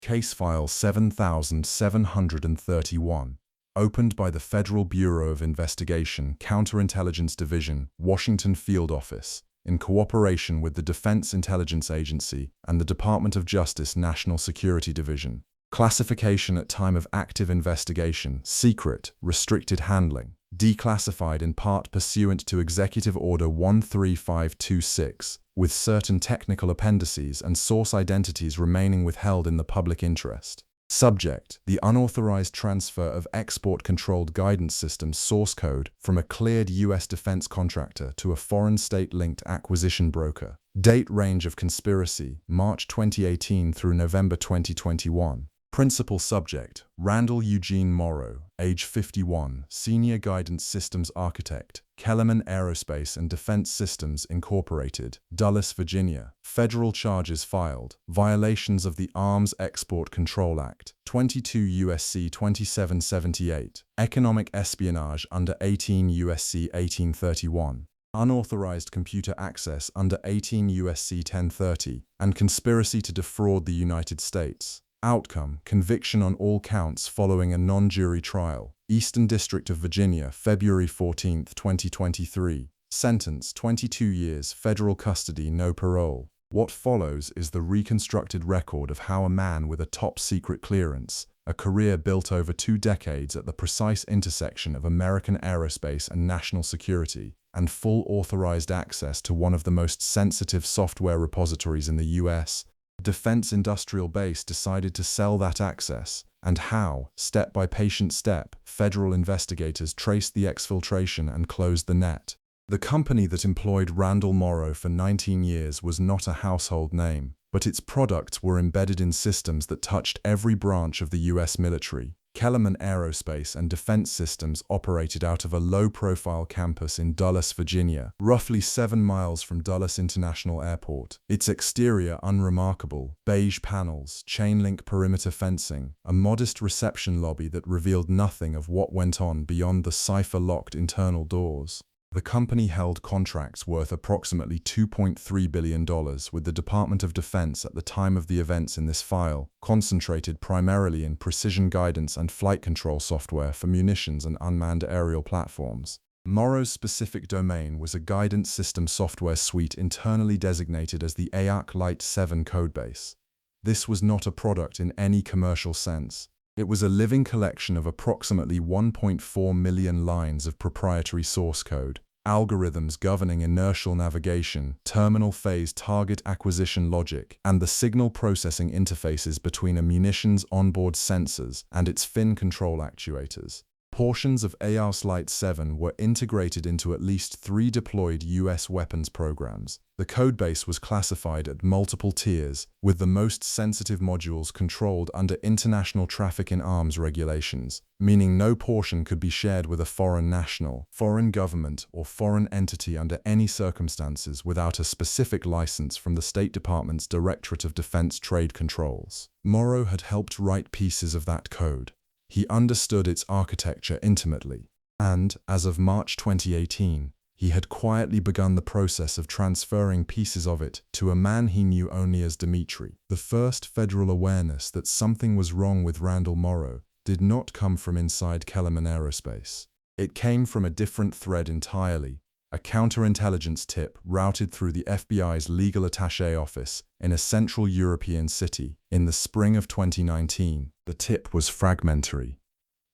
Case File 7731, opened by the Federal Bureau of Investigation, Counterintelligence Division, Washington Field Office, in cooperation with the Defense Intelligence Agency and the Department of Justice National Security Division. Classification at time of active investigation: secret, restricted handling, declassified in part pursuant to Executive Order 13526, with certain technical appendices and source identities remaining withheld in the public interest. Subject: the unauthorized transfer of export-controlled guidance system source code from a cleared U.S. defense contractor to a foreign state-linked acquisition broker. Date range of conspiracy: March 2018 through November 2021. Principal subject: Randall Eugene Morrow, age 51, Senior Guidance Systems Architect, Kellerman Aerospace and Defense Systems Incorporated, Dulles, Virginia. Federal charges filed: violations of the Arms Export Control Act, 22 U.S.C. 2778, economic espionage under 18 U.S.C. 1831, unauthorized computer access under 18 U.S.C. 1030, and conspiracy to defraud the United States. Outcome: conviction on all counts following a non-jury trial. Eastern District of Virginia, February 14, 2023. Sentence: 22 years, federal custody, no parole. What follows is the reconstructed record of how a man with a top-secret clearance, a career built over 2 decades at the precise intersection of American aerospace and national security, and full authorized access to one of the most sensitive software repositories in the U.S., Defense Industrial Base, decided to sell that access, and how, step by patient step, federal investigators traced the exfiltration and closed the net. The company that employed Randall Morrow for 19 years was not a household name, but its products were embedded in systems that touched every branch of the U.S. military. Kellerman Aerospace and Defense Systems operated out of a low-profile campus in Dulles, Virginia, roughly 7 miles from Dulles International Airport. Its exterior unremarkable: beige panels, chain-link perimeter fencing, a modest reception lobby that revealed nothing of what went on beyond the cipher-locked internal doors. The company held contracts worth approximately $2.3 billion with the Department of Defense at the time of the events in this file, concentrated primarily in precision guidance and flight control software for munitions and unmanned aerial platforms. Morrow's specific domain was a guidance system software suite internally designated as the ITAR Lite 7 codebase. This was not a product in any commercial sense. It was a living collection of approximately 1.4 million lines of proprietary source code, algorithms governing inertial navigation, terminal phase target acquisition logic, and the signal processing interfaces between a munitions onboard sensors and its fin control actuators. Portions of ITAR Lite 7 were integrated into at least 3 deployed U.S. weapons programs. The codebase was classified at multiple tiers, with the most sensitive modules controlled under international traffic in arms regulations, meaning no portion could be shared with a foreign national, foreign government, or foreign entity under any circumstances without a specific license from the State Department's Directorate of Defense Trade Controls. Morrow had helped write pieces of that code. He understood its architecture intimately, and, as of March 2018, he had quietly begun the process of transferring pieces of it to a man he knew only as Dmitri. The first federal awareness that something was wrong with Randall Morrow did not come from inside Kellerman Aerospace. It came from a different thread entirely: a counterintelligence tip routed through the FBI's legal attaché office in a Central European city in the spring of 2019. The tip was fragmentary,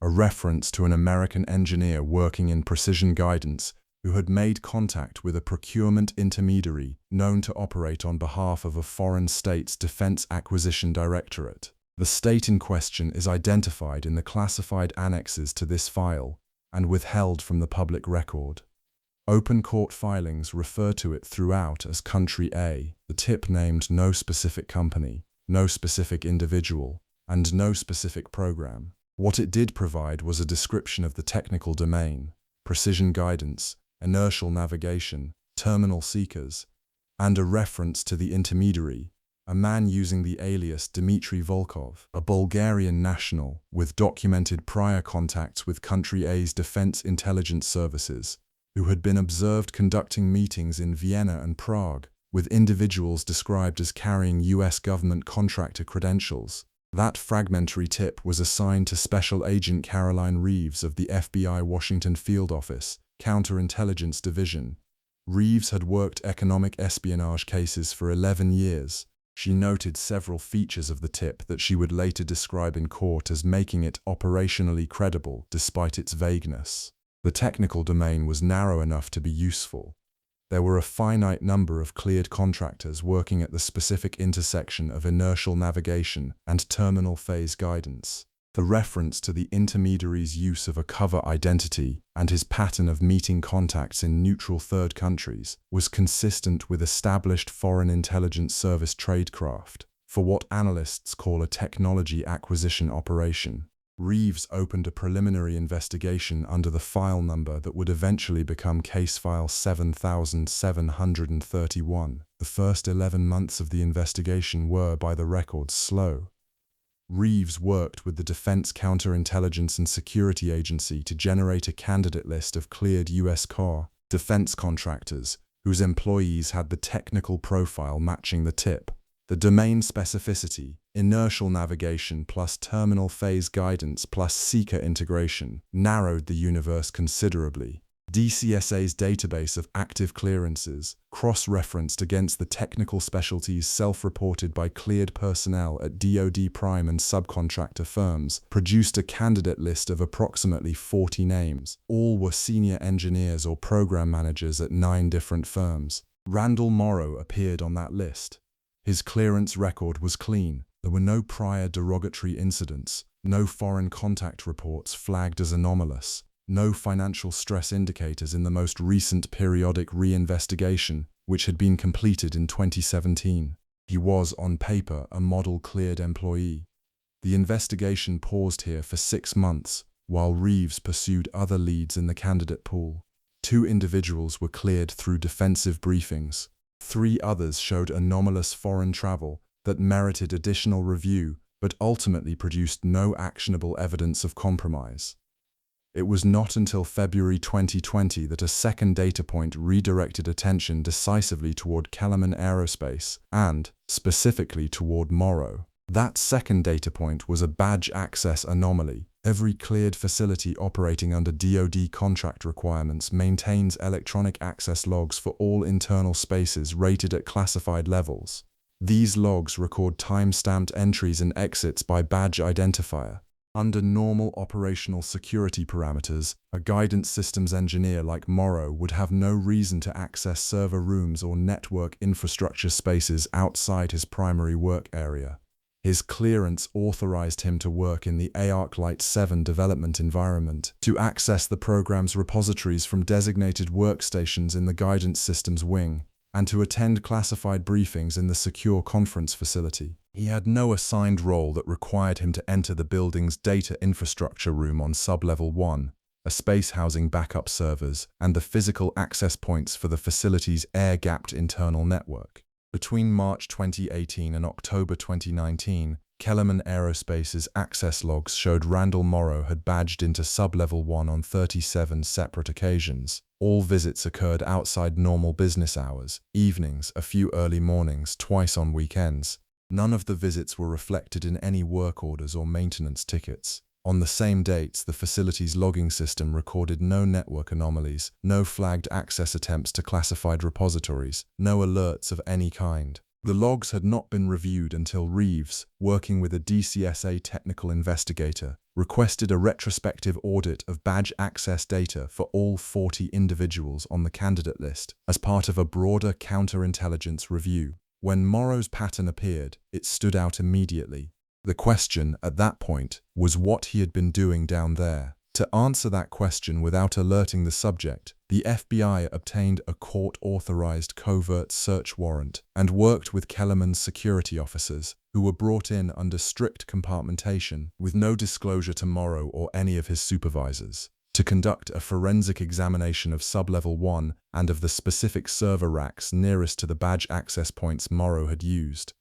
a reference to an American engineer working in precision guidance who had made contact with a procurement intermediary known to operate on behalf of a foreign state's Defense Acquisition Directorate. The state in question is identified in the classified annexes to this file and withheld from the public record. Open court filings refer to it throughout as Country A. The tip named no specific company, no specific individual, and no specific program. What it did provide was a description of the technical domain: precision guidance, inertial navigation, terminal seekers, and a reference to the intermediary, a man using the alias Dmitri Volkov, a Bulgarian national with documented prior contacts with Country A's Defense Intelligence Services, who had been observed conducting meetings in Vienna and Prague with individuals described as carrying U.S. government contractor credentials. That fragmentary tip was assigned to Special Agent Caroline Reeves of the FBI Washington Field Office, Counterintelligence Division. Reeves had worked economic espionage cases for 11 years. She noted several features of the tip that she would later describe in court as making it operationally credible despite its vagueness. The technical domain was narrow enough to be useful. There were a finite number of cleared contractors working at the specific intersection of inertial navigation and terminal phase guidance. The reference to the intermediary's use of a cover identity and his pattern of meeting contacts in neutral third countries was consistent with established Foreign Intelligence Service tradecraft for what analysts call a technology acquisition operation. Reeves opened a preliminary investigation under the file number that would eventually become Case File 7731. The first 11 months of the investigation were, by the records, slow. Reeves worked with the Defense Counterintelligence and Security Agency to generate a candidate list of cleared U.S. defense contractors whose employees had the technical profile matching the tip. The domain specificity, inertial navigation plus terminal phase guidance plus seeker integration, narrowed the universe considerably. DCSA's database of active clearances, cross-referenced against the technical specialties self-reported by cleared personnel at DoD prime and subcontractor firms, produced a candidate list of approximately 40 names. All were senior engineers or program managers at 9 different firms. Randall Morrow appeared on that list. His clearance record was clean. There were no prior derogatory incidents, no foreign contact reports flagged as anomalous, no financial stress indicators in the most recent periodic re-investigation, which had been completed in 2017. He was, on paper, a model-cleared employee. The investigation paused here for 6 months, while Reeves pursued other leads in the candidate pool. 2 individuals were cleared through defensive briefings. 3 others showed anomalous foreign travel that merited additional review, but ultimately produced no actionable evidence of compromise. It was not until February 2020 that a second data point redirected attention decisively toward Kellerman Aerospace and, specifically, toward Morrow. That second data point was a badge access anomaly. Every cleared facility operating under DoD contract requirements maintains electronic access logs for all internal spaces rated at classified levels. These logs record time-stamped entries and exits by badge identifier. Under normal operational security parameters, a guidance systems engineer like Morrow would have no reason to access server rooms or network infrastructure spaces outside his primary work area. His clearance authorized him to work in the ARC-Lite 7 development environment, to access the program's repositories from designated workstations in the guidance systems wing, and to attend classified briefings in the secure conference facility. He had no assigned role that required him to enter the building's data infrastructure room on sublevel 1, a space housing backup servers, and the physical access points for the facility's air-gapped internal network. Between March 2018 and October 2019, Kellerman Aerospace's access logs showed Randall Morrow had badged into sublevel 1 on 37 separate occasions. All visits occurred outside normal business hours, evenings, a few early mornings, twice on weekends. None of the visits were reflected in any work orders or maintenance tickets. On the same dates, the facility's logging system recorded no network anomalies, no flagged access attempts to classified repositories, no alerts of any kind. The logs had not been reviewed until Reeves, working with a DCSA technical investigator, requested a retrospective audit of badge access data for all 40 individuals on the candidate list as part of a broader counterintelligence review. When Morrow's pattern appeared, it stood out immediately. The question, at that point, was what he had been doing down there. To answer that question without alerting the subject, the FBI obtained a court-authorized covert search warrant and worked with Kellerman's security officers, who were brought in under strict compartmentation, with no disclosure to Morrow or any of his supervisors, to conduct a forensic examination of sublevel 1 and of the specific server racks nearest to the badge access points Morrow had used.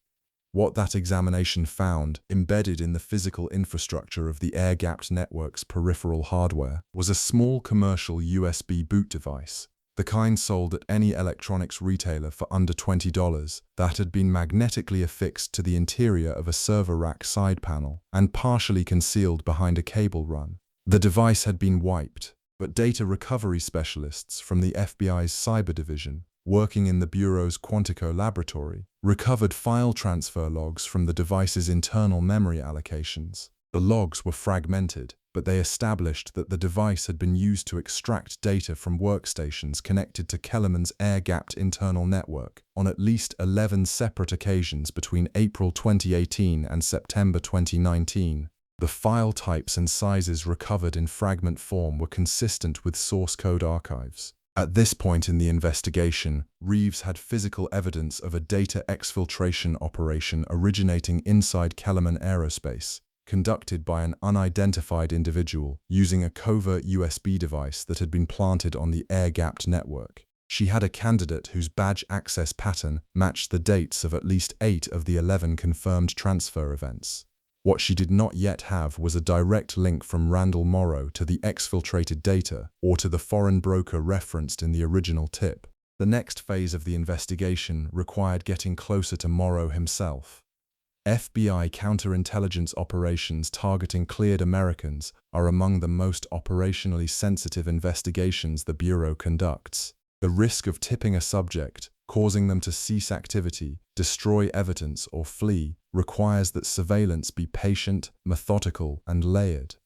What that examination found, embedded in the physical infrastructure of the air-gapped network's peripheral hardware, was a small commercial USB boot device. the kind sold at any electronics retailer for under $20, that had been magnetically affixed to the interior of a server rack side panel and partially concealed behind a cable run. The device had been wiped, but data recovery specialists from the FBI's cyber division, working in the Bureau's Quantico laboratory, recovered file transfer logs from the device's internal memory allocations. The logs were fragmented, but they established that the device had been used to extract data from workstations connected to Kellerman's air-gapped internal network on at least 11 separate occasions between April 2018 and September 2019. The file types and sizes recovered in fragment form were consistent with source code archives. At this point in the investigation, Reeves had physical evidence of a data exfiltration operation originating inside Kellerman Aerospace, conducted by an unidentified individual using a covert USB device that had been planted on the air-gapped network. She had a candidate whose badge access pattern matched the dates of at least 8 of the 11 confirmed transfer events. What she did not yet have was a direct link from Randall Morrow to the exfiltrated data or to the foreign broker referenced in the original tip. The next phase of the investigation required getting closer to Morrow himself. FBI counterintelligence operations targeting cleared Americans are among the most operationally sensitive investigations the Bureau conducts. The risk of tipping a subject, causing them to cease activity, destroy evidence, or flee requires that surveillance be patient, methodical, and layered.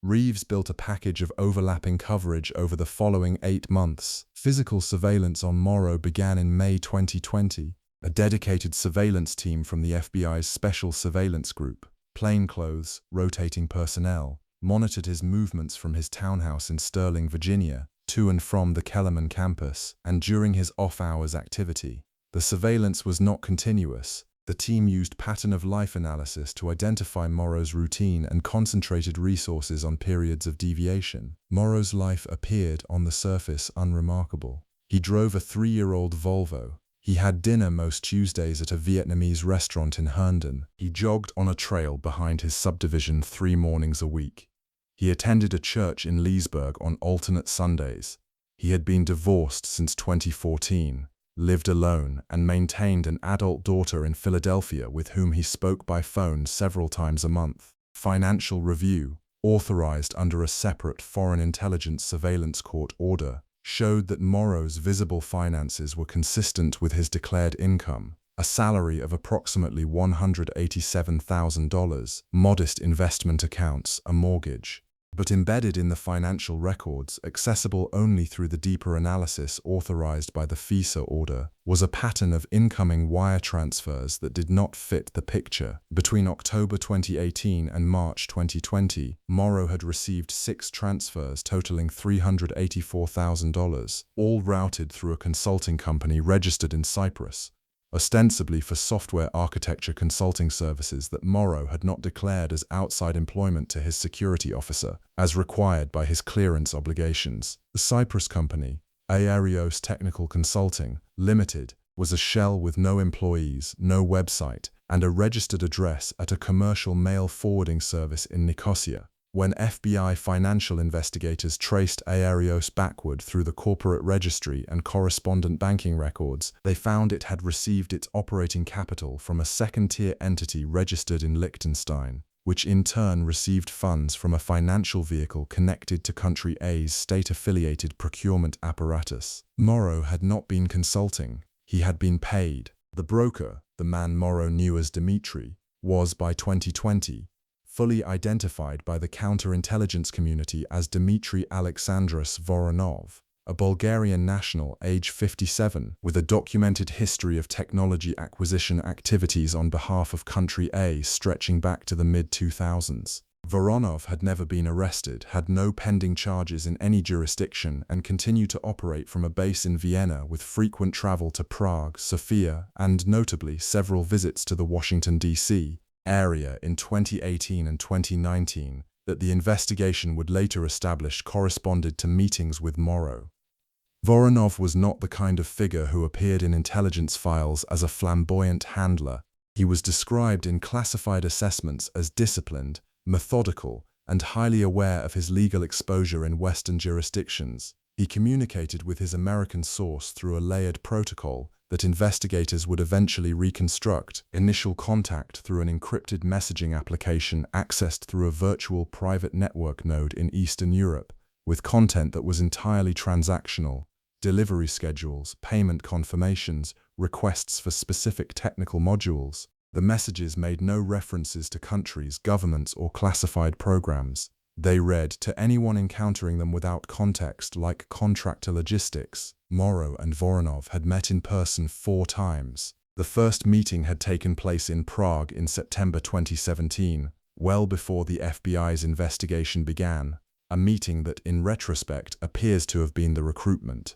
Reeves built a package of overlapping coverage over the following 8 months. Physical surveillance on Morrow began in May 2020. A dedicated surveillance team from the FBI's Special Surveillance Group, plainclothes, rotating personnel, monitored his movements from his townhouse in Sterling, Virginia, to and from the Kellerman campus, and during his off-hours activity. The surveillance was not continuous. The team used pattern-of-life analysis to identify Morrow's routine and concentrated resources on periods of deviation. Morrow's life appeared, on the surface, unremarkable. He drove a 3-year-old Volvo. He had dinner most Tuesdays at a Vietnamese restaurant in Herndon. He jogged on a trail behind his subdivision 3 mornings a week. He attended a church in Leesburg on alternate Sundays. He had been divorced since 2014, lived alone, and maintained an adult daughter in Philadelphia with whom he spoke by phone several times a month. Financial Review, authorized under a separate Foreign Intelligence Surveillance Court order, showed that Morrow's visible finances were consistent with his declared income, a salary of approximately $187,000, modest investment accounts, a mortgage. But embedded in the financial records, accessible only through the deeper analysis authorized by the FISA order, was a pattern of incoming wire transfers that did not fit the picture. Between October 2018 and March 2020, Morrow had received 6 transfers totaling $384,000, all routed through a consulting company registered in Cyprus, ostensibly for software architecture consulting services that Morrow had not declared as outside employment to his security officer, as required by his clearance obligations. The Cyprus company, Aereos Technical Consulting, Limited, was a shell with no employees, no website, and a registered address at a commercial mail forwarding service in Nicosia. When FBI financial investigators traced Aereos backward through the corporate registry and correspondent banking records, they found it had received its operating capital from a second-tier entity registered in Liechtenstein, which in turn received funds from a financial vehicle connected to Country A's state-affiliated procurement apparatus. Morrow had not been consulting. He had been paid. The broker, the man Morrow knew as Dmitri, was, by 2020, fully identified by the counterintelligence community as Dmitri Alexandros Voronov, a Bulgarian national, age 57, with a documented history of technology acquisition activities on behalf of Country A stretching back to the mid-2000s. Voronov had never been arrested, had no pending charges in any jurisdiction, and continued to operate from a base in Vienna with frequent travel to Prague, Sofia, and, notably, several visits to the Washington, D.C. area in 2018 and 2019 that the investigation would later establish corresponded to meetings with Morrow. Voronov was not the kind of figure who appeared in intelligence files as a flamboyant handler. He was described in classified assessments as disciplined, methodical, and highly aware of his legal exposure in Western jurisdictions. He communicated with his American source through a layered protocol that investigators would eventually reconstruct, initial contact through an encrypted messaging application accessed through a virtual private network node in Eastern Europe, with content that was entirely transactional, delivery schedules, payment confirmations, requests for specific technical modules. The messages made no references to countries, governments, or classified programs. They read to anyone encountering them without context, like contractor logistics. Morrow and Voronov had met in person 4 times. The first meeting had taken place in Prague in September 2017, well before the FBI's investigation began, a meeting that, in retrospect, appears to have been the recruitment.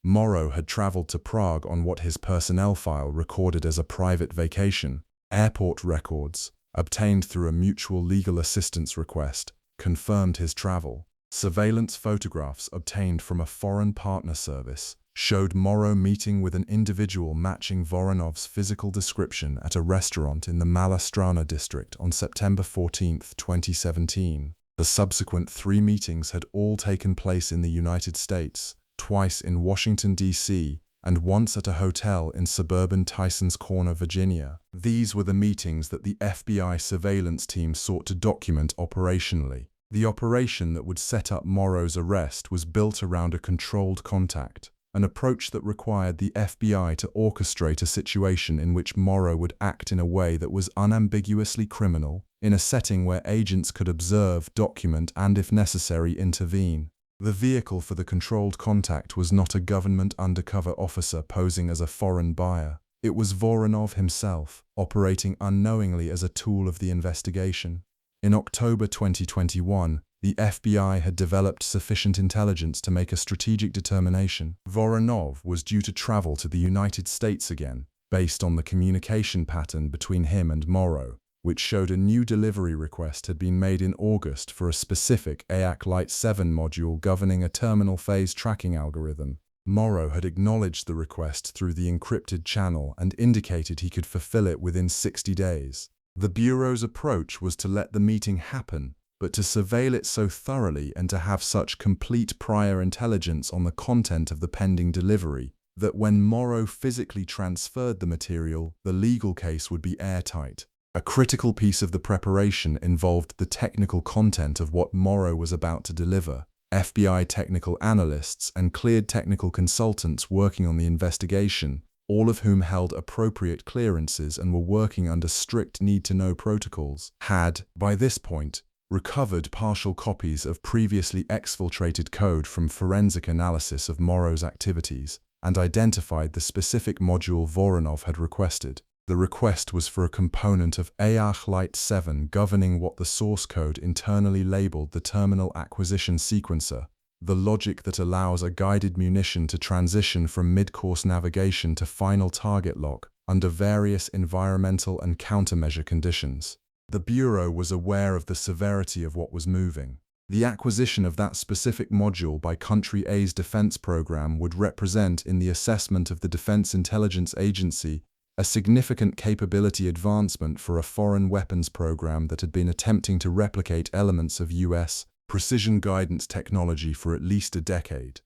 Morrow had traveled to Prague on what his personnel file recorded as a private vacation. Airport records, obtained through a mutual legal assistance request, confirmed his travel. Surveillance photographs obtained from a foreign partner service showed Morrow meeting with an individual matching Voronov's physical description at a restaurant in the Mala Strana district on September 14, 2017. The subsequent 3 meetings had all taken place in the United States, twice in Washington, D.C., and once at a hotel in suburban Tysons Corner, Virginia. These were the meetings that the FBI surveillance team sought to document operationally. The operation that would set up Morrow's arrest was built around a controlled contact, an approach that required the FBI to orchestrate a situation in which Morrow would act in a way that was unambiguously criminal, in a setting where agents could observe, document, and, if necessary, intervene. The vehicle for the controlled contact was not a government undercover officer posing as a foreign buyer. It was Voronov himself, operating unknowingly as a tool of the investigation. In October 2021, the FBI had developed sufficient intelligence to make a strategic determination. Voronov was due to travel to the United States again, based on the communication pattern between him and Morrow, which showed a new delivery request had been made in August for a specific AAC Lite 7 module governing a terminal phase tracking algorithm. Morrow had acknowledged the request through the encrypted channel and indicated he could fulfill it within 60 days. The Bureau's approach was to let the meeting happen, but to surveil it so thoroughly and to have such complete prior intelligence on the content of the pending delivery that when Morrow physically transferred the material, the legal case would be airtight. A critical piece of the preparation involved the technical content of what Morrow was about to deliver. FBI technical analysts and cleared technical consultants working on the investigation, all of whom held appropriate clearances and were working under strict need-to-know protocols, had, by this point, recovered partial copies of previously exfiltrated code from forensic analysis of Morrow's activities and identified the specific module Voronov had requested. The request was for a component of AAC Lite 7 governing what the source code internally labeled the terminal acquisition sequencer, the logic that allows a guided munition to transition from mid-course navigation to final target lock under various environmental and countermeasure conditions. The Bureau was aware of the severity of what was moving. The acquisition of that specific module by Country A's defense program would represent, in the assessment of the Defense Intelligence Agency, a significant capability advancement for a foreign weapons program that had been attempting to replicate elements of U.S. precision guidance technology for at least a decade.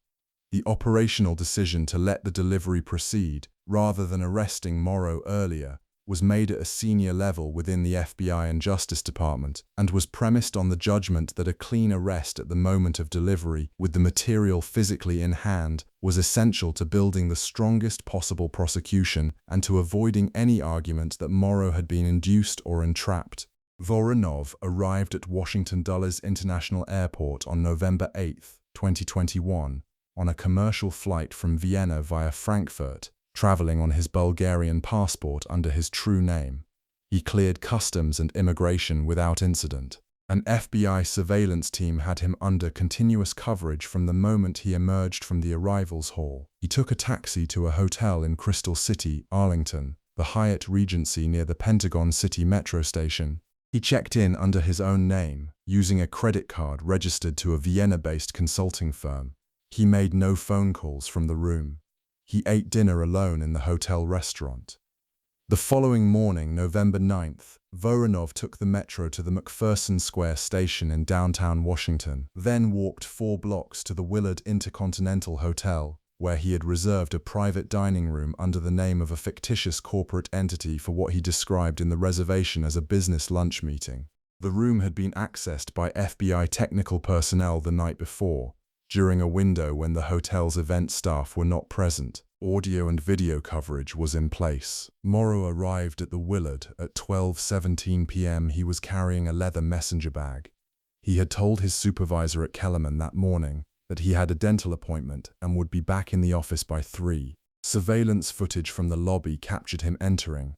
The operational decision to let the delivery proceed, rather than arresting Morrow earlier, was made at a senior level within the FBI and Justice Department, and was premised on the judgment that a clean arrest at the moment of delivery, with the material physically in hand, was essential to building the strongest possible prosecution and to avoiding any argument that Morrow had been induced or entrapped. Voronov arrived at Washington Dulles International Airport on November 8, 2021, on a commercial flight from Vienna via Frankfurt, traveling on his Bulgarian passport under his true name. He cleared customs and immigration without incident. An FBI surveillance team had him under continuous coverage from the moment he emerged from the arrivals hall. He took a taxi to a hotel in Crystal City, Arlington, the Hyatt Regency near the Pentagon City Metro station. He checked in under his own name, using a credit card registered to a Vienna-based consulting firm. He made no phone calls from the room. He ate dinner alone in the hotel restaurant. The following morning, November 9th, Voronov took the metro to the McPherson Square station in downtown Washington, then walked 4 blocks to the Willard InterContinental Hotel, where he had reserved a private dining room under the name of a fictitious corporate entity for what he described in the reservation as a business lunch meeting. The room had been accessed by FBI technical personnel the night before, during a window when the hotel's event staff were not present. Audio and video coverage was in place. Morrow arrived at the Willard at 12:17 p.m. He was carrying a leather messenger bag. He had told his supervisor at Kellerman that morning that he had a dental appointment and would be back in the office by 3. Surveillance footage from the lobby captured him entering.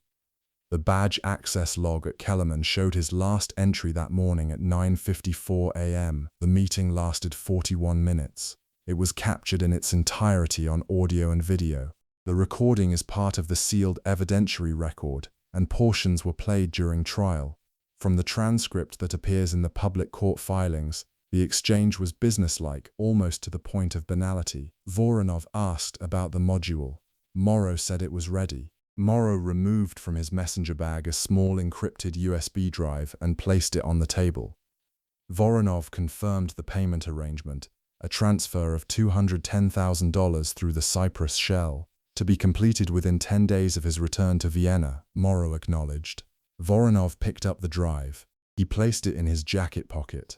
The badge access log at Kellerman showed his last entry that morning at 9:54 a.m. The meeting lasted 41 minutes. It was captured in its entirety on audio and video. The recording is part of the sealed evidentiary record, and portions were played during trial. From the transcript that appears in the public court filings, the exchange was businesslike, almost to the point of banality. Voronov asked about the module. Morrow said it was ready. Morrow removed from his messenger bag a small encrypted USB drive and placed it on the table. Voronov confirmed the payment arrangement, a transfer of $210,000 through the Cyprus shell, to be completed within 10 days of his return to Vienna, Morrow acknowledged. Voronov picked up the drive. He placed it in his jacket pocket.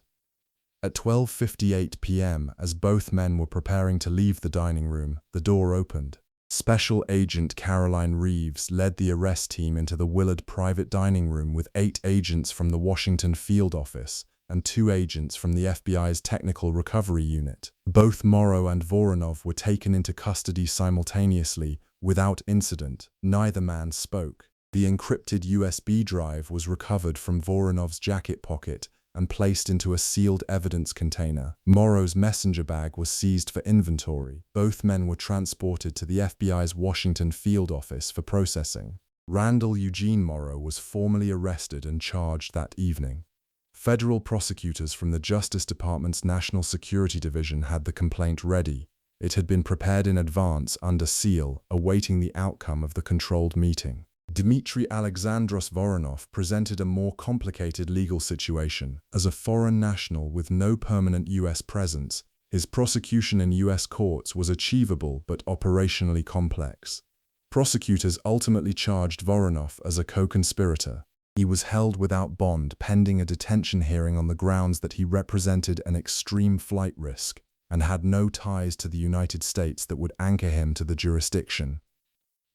At 12:58 p.m., as both men were preparing to leave the dining room, the door opened. Special Agent Caroline Reeves led the arrest team into the Willard private dining room with 8 agents from the Washington field office and 2 agents from the FBI's Technical Recovery Unit. Both Morrow and Voronov were taken into custody simultaneously, without incident. Neither man spoke. The encrypted USB drive was recovered from Voronov's jacket pocket and placed into a sealed evidence container. Morrow's messenger bag was seized for inventory. Both men were transported to the FBI's Washington field office for processing. Randall Eugene Morrow was formally arrested and charged that evening. Federal prosecutors from the Justice Department's National Security Division had the complaint ready. It had been prepared in advance under seal, awaiting the outcome of the controlled meeting. Dmitri Alexandros Voronov presented a more complicated legal situation. As a foreign national with no permanent U.S. presence, his prosecution in U.S. courts was achievable but operationally complex. Prosecutors ultimately charged Voronov as a co-conspirator. He was held without bond pending a detention hearing on the grounds that he represented an extreme flight risk and had no ties to the United States that would anchor him to the jurisdiction.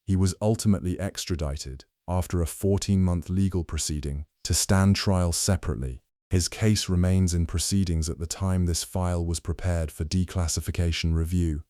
He was ultimately extradited, after a 14-month legal proceeding, to stand trial separately. His case remains in proceedings at the time this file was prepared for declassification review.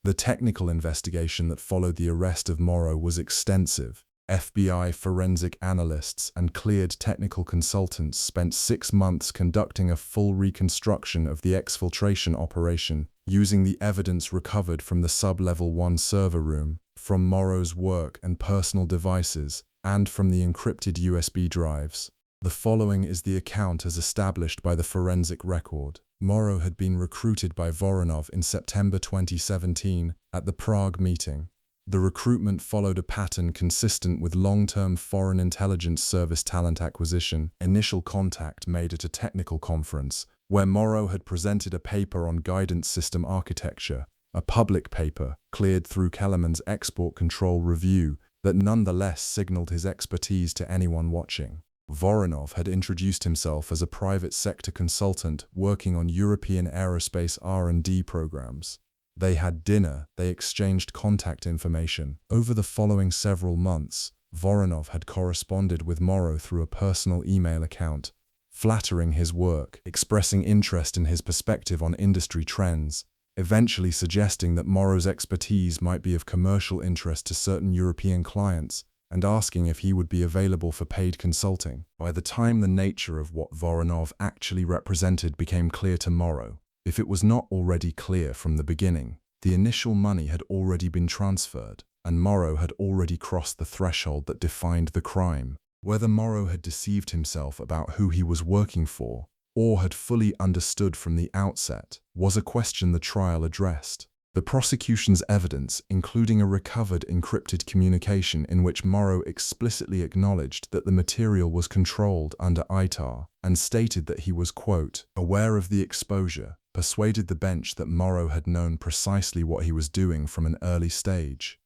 The technical investigation that followed the arrest of Morrow was extensive. FBI forensic analysts and cleared technical consultants spent 6 months conducting a full reconstruction of the exfiltration operation, using the evidence recovered from the sublevel 1 server room, from Morrow's work and personal devices, and from the encrypted USB drives. The following is the account as established by the forensic record. Morrow had been recruited by Voronov in September 2017 at the Prague meeting. The recruitment followed a pattern consistent with long-term foreign intelligence service talent acquisition. Initial contact made at a technical conference, where Morrow had presented a paper on guidance system architecture, a public paper cleared through Kellerman's export control review that nonetheless signaled his expertise to anyone watching. Voronov had introduced himself as a private sector consultant working on European aerospace R&D programs. They had dinner, they exchanged contact information. Over the following several months, Voronov had corresponded with Morrow through a personal email account, flattering his work, expressing interest in his perspective on industry trends, eventually suggesting that Morrow's expertise might be of commercial interest to certain European clients, and asking if he would be available for paid consulting. By the time the nature of what Voronov actually represented became clear to Morrow, if it was not already clear from the beginning, the initial money had already been transferred, and Morrow had already crossed the threshold that defined the crime. Whether Morrow had deceived himself about who he was working for, or had fully understood from the outset, was a question the trial addressed. The prosecution's evidence, including a recovered encrypted communication in which Morrow explicitly acknowledged that the material was controlled under ITAR and stated that he was, quote, aware of the exposure, persuaded the bench that Morrow had known precisely what he was doing from an early stage.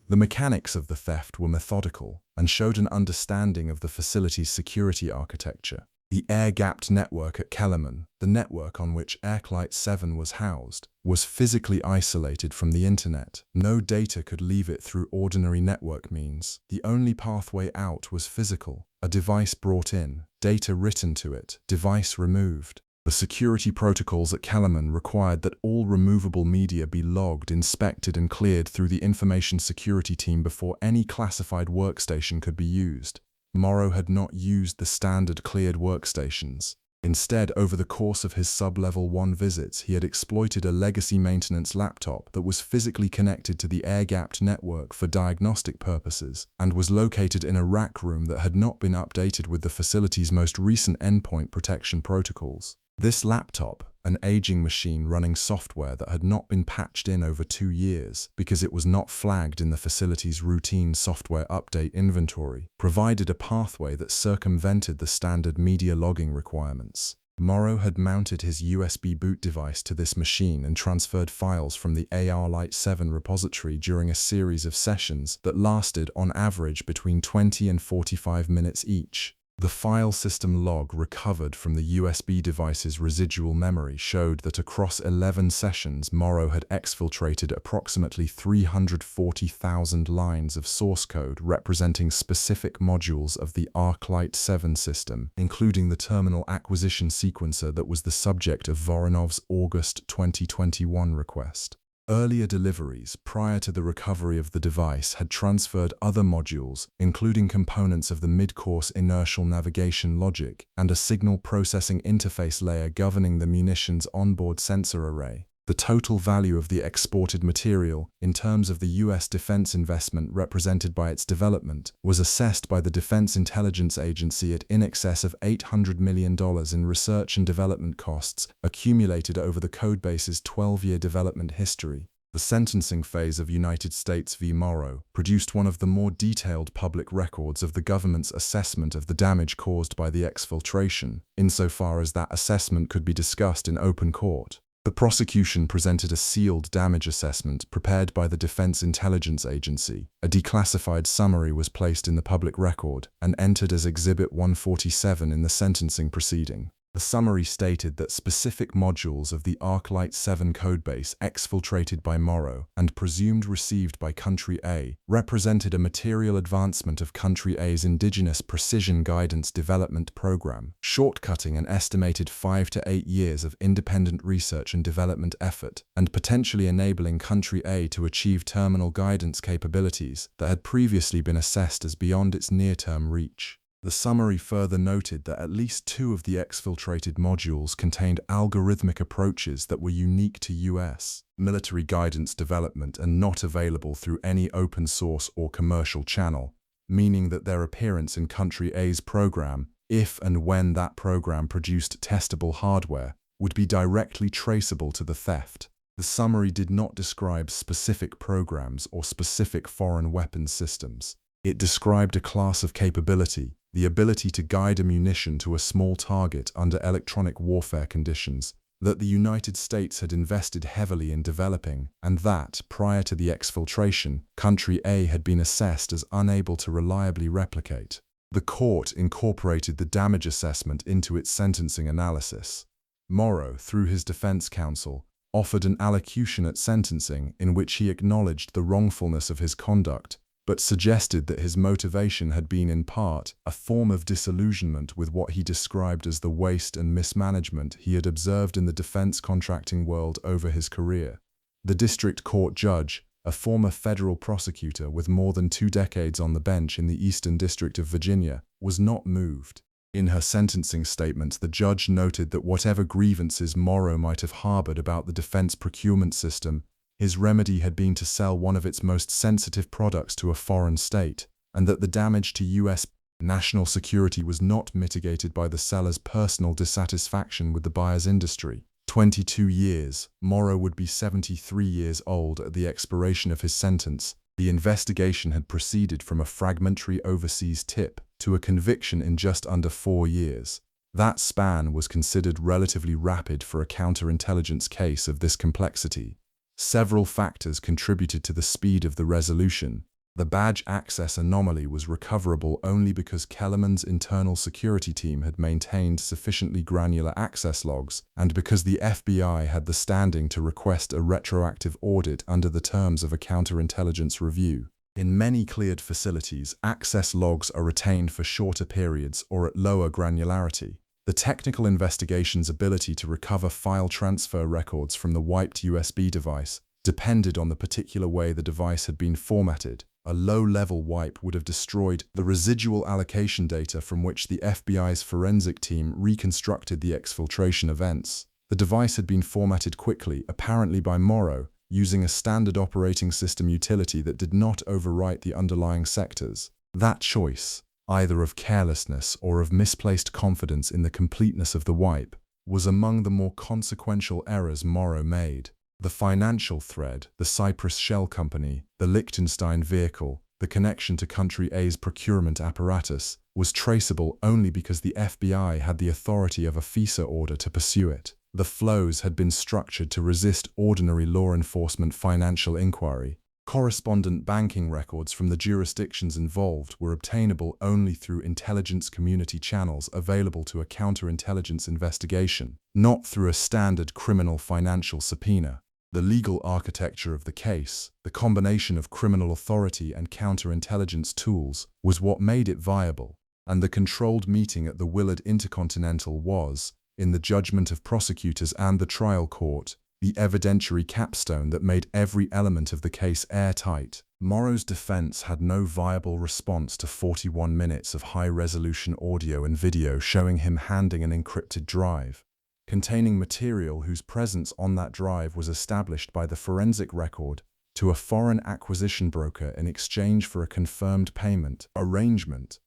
The mechanics of the theft were methodical and showed an understanding of the facility's security architecture. The air-gapped network at Kellerman, the network on which Airclight 7 was housed, was physically isolated from the internet. No data could leave it through ordinary network means. The only pathway out was physical. A device brought in, data written to it, device removed. The security protocols at Kellerman required that all removable media be logged, inspected, and cleared through the information security team before any classified workstation could be used. Morrow had not used the standard cleared workstations. Instead, over the course of his sublevel 1 visits, he had exploited a legacy maintenance laptop that was physically connected to the air-gapped network for diagnostic purposes and was located in a rack room that had not been updated with the facility's most recent endpoint protection protocols. This laptop, an aging machine running software that had not been patched in over 2 years because it was not flagged in the facility's routine software update inventory, provided a pathway that circumvented the standard media logging requirements. Morrow had mounted his USB boot device to this machine and transferred files from the Arclight 7 repository during a series of sessions that lasted on average between 20 and 45 minutes each. The file system log recovered from the USB device's residual memory showed that across 11 sessions, Morrow had exfiltrated approximately 340,000 lines of source code representing specific modules of the Arclight 7 system, including the terminal acquisition sequencer that was the subject of Voronov's August 2021 request. Earlier deliveries, prior to the recovery of the device, had transferred other modules, including components of the mid-course inertial navigation logic and a signal processing interface layer governing the munitions onboard sensor array. The total value of the exported material, in terms of the U.S. defense investment represented by its development, was assessed by the Defense Intelligence Agency at in excess of $800 million in research and development costs accumulated over the codebase's 12-year development history. The sentencing phase of United States v. Morrow produced one of the more detailed public records of the government's assessment of the damage caused by the exfiltration, insofar as that assessment could be discussed in open court. The prosecution presented a sealed damage assessment prepared by the Defense Intelligence Agency. A declassified summary was placed in the public record and entered as Exhibit 147 in the sentencing proceeding. The summary stated that specific modules of the Arclight 7 codebase exfiltrated by Morrow and presumed received by Country A represented a material advancement of Country A's indigenous precision guidance development program, shortcutting an estimated 5 to 8 years of independent research and development effort, and potentially enabling Country A to achieve terminal guidance capabilities that had previously been assessed as beyond its near-term reach. The summary further noted that at least 2 of the exfiltrated modules contained algorithmic approaches that were unique to U.S. military guidance development and not available through any open source or commercial channel, meaning that their appearance in Country A's program, if and when that program produced testable hardware, would be directly traceable to the theft. The summary did not describe specific programs or specific foreign weapons systems. It described a class of capability, the ability to guide a munition to a small target under electronic warfare conditions, that the United States had invested heavily in developing, and that, prior to the exfiltration, Country A had been assessed as unable to reliably replicate. The court incorporated the damage assessment into its sentencing analysis. Morrow, through his defense counsel, offered an allocution at sentencing in which he acknowledged the wrongfulness of his conduct, but suggested that his motivation had been in part a form of disillusionment with what he described as the waste and mismanagement he had observed in the defense contracting world over his career. The district court judge, a former federal prosecutor with more than 2 decades on the bench in the Eastern District of Virginia, was not moved. In her sentencing statement, the judge noted that whatever grievances Morrow might have harbored about the defense procurement system, his remedy had been to sell one of its most sensitive products to a foreign state, and that the damage to U.S. national security was not mitigated by the seller's personal dissatisfaction with the buyer's industry. 22 years, Morrow would be 73 years old at the expiration of his sentence. The investigation had proceeded from a fragmentary overseas tip to a conviction in just under 4 years. That span was considered relatively rapid for a counterintelligence case of this complexity. Several factors contributed to the speed of the resolution. The badge access anomaly was recoverable only because Kellerman's internal security team had maintained sufficiently granular access logs, and because the FBI had the standing to request a retroactive audit under the terms of a counterintelligence review. In many cleared facilities, access logs are retained for shorter periods or at lower granularity. The technical investigation's ability to recover file transfer records from the wiped USB device depended on the particular way the device had been formatted. A low-level wipe would have destroyed the residual allocation data from which the FBI's forensic team reconstructed the exfiltration events. The device had been formatted quickly, apparently by Morrow, using a standard operating system utility that did not overwrite the underlying sectors. That choice, either of carelessness or of misplaced confidence in the completeness of the wipe, was among the more consequential errors Morrow made. The financial thread, the Cyprus shell company, the Liechtenstein vehicle, the connection to country A's procurement apparatus, was traceable only because the FBI had the authority of a FISA order to pursue it. The flows had been structured to resist ordinary law enforcement financial inquiry. Correspondent banking records from the jurisdictions involved were obtainable only through intelligence community channels available to a counterintelligence investigation, not through a standard criminal financial subpoena. The legal architecture of the case, the combination of criminal authority and counterintelligence tools, was what made it viable, and the controlled meeting at the Willard InterContinental was, in the judgment of prosecutors and the trial court, the evidentiary capstone that made every element of the case airtight. Morrow's defense had no viable response to 41 minutes of high-resolution audio and video showing him handing an encrypted drive, containing material whose presence on that drive was established by the forensic record, to a foreign acquisition broker in exchange for a confirmed payment arrangement.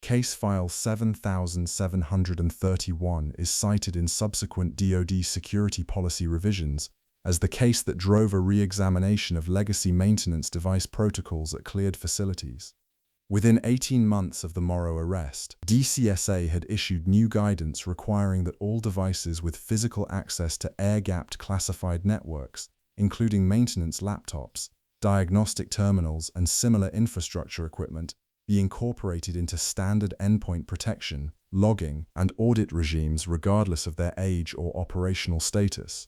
Case file 7731 is cited in subsequent DoD security policy revisions as the case that drove a re-examination of legacy maintenance device protocols at cleared facilities. Within 18 months of the Morrow arrest, DCSA had issued new guidance requiring that all devices with physical access to air-gapped classified networks, including maintenance laptops, diagnostic terminals, and similar infrastructure equipment, be incorporated into standard endpoint protection, logging, and audit regimes regardless of their age or operational status.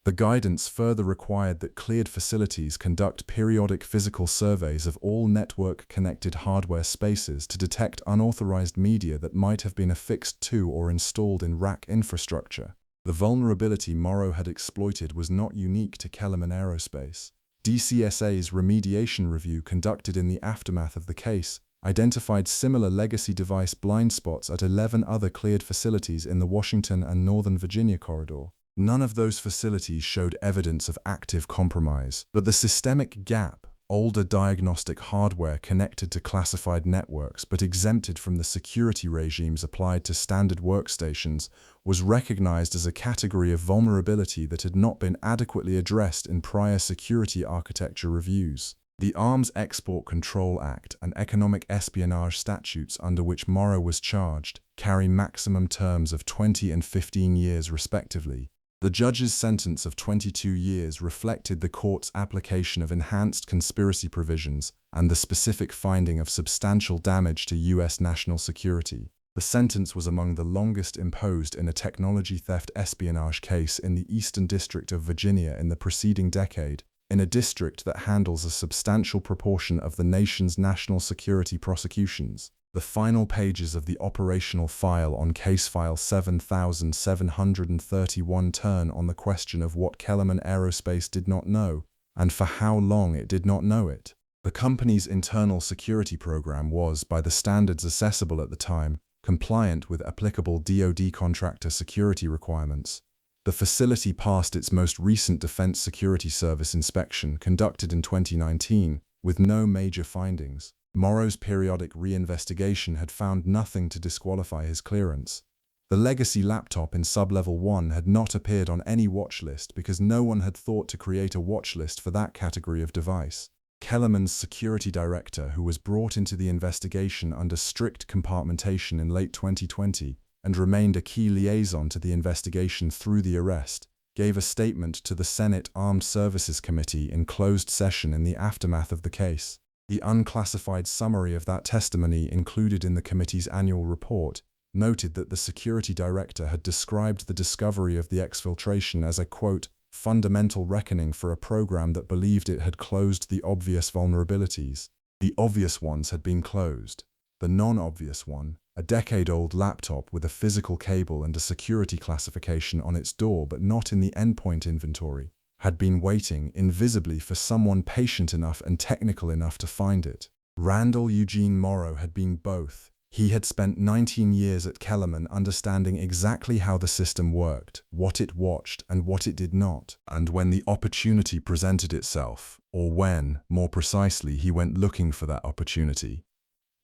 The guidance further required that cleared facilities conduct periodic physical surveys of all network-connected hardware spaces to detect unauthorized media that might have been affixed to or installed in rack infrastructure. The vulnerability Morrow had exploited was not unique to Kellerman Aerospace. DCSA's remediation review conducted in the aftermath of the case identified similar legacy device blind spots at 11 other cleared facilities in the Washington and Northern Virginia corridor. None of those facilities showed evidence of active compromise, but the systemic gap, older diagnostic hardware connected to classified networks but exempted from the security regimes applied to standard workstations, was recognized as a category of vulnerability that had not been adequately addressed in prior security architecture reviews. The Arms Export Control Act and economic espionage statutes under which Morrow was charged carry maximum terms of 20 and 15 years respectively. The judge's sentence of 22 years reflected the court's application of enhanced conspiracy provisions and the specific finding of substantial damage to U.S. national security. The sentence was among the longest imposed in a technology theft espionage case in the Eastern District of Virginia in the preceding decade, in a district that handles a substantial proportion of the nation's national security prosecutions. The final pages of the operational file on case file 7731 turn on the question of what Kellerman Aerospace did not know, and for how long it did not know it. The company's internal security program was, by the standards accessible at the time, compliant with applicable DoD contractor security requirements. The facility passed its most recent Defense Security Service inspection, conducted in 2019, with no major findings. Morrow's periodic reinvestigation had found nothing to disqualify his clearance. The legacy laptop in sublevel 1 had not appeared on any watch list because no one had thought to create a watch list for that category of device. Kellerman's security director, who was brought into the investigation under strict compartmentation in late 2020 and remained a key liaison to the investigation through the arrest, gave a statement to the Senate Armed Services Committee in closed session in the aftermath of the case. The unclassified summary of that testimony included in the committee's annual report noted that the security director had described the discovery of the exfiltration as a, quote, fundamental reckoning for a program that believed it had closed the obvious vulnerabilities. The obvious ones had been closed. The non-obvious one, a decade-old laptop with a physical cable and a security classification on its door but not in the endpoint inventory, had been waiting invisibly for someone patient enough and technical enough to find it. Randall Eugene Morrow had been both. He had spent 19 years at Kellerman understanding exactly how the system worked, what it watched and what it did not. And when the opportunity presented itself, or when, more precisely, he went looking for that opportunity,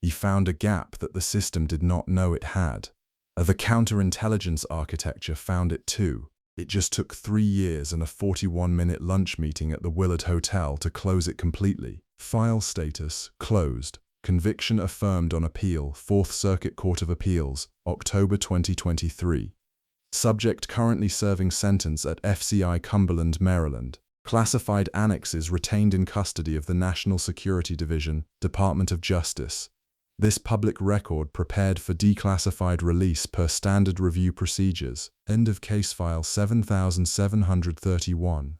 he found a gap that the system did not know it had. The counterintelligence architecture found it too. It just took 3 years and a 41-minute lunch meeting at the Willard Hotel to close it completely. File status, closed. Conviction affirmed on appeal, 4th Circuit Court of Appeals, October 2023. Subject currently serving sentence at FCI Cumberland, Maryland. Classified annexes retained in custody of the National Security Division, Department of Justice. This public record prepared for declassified release per standard review procedures. End of case file 7731.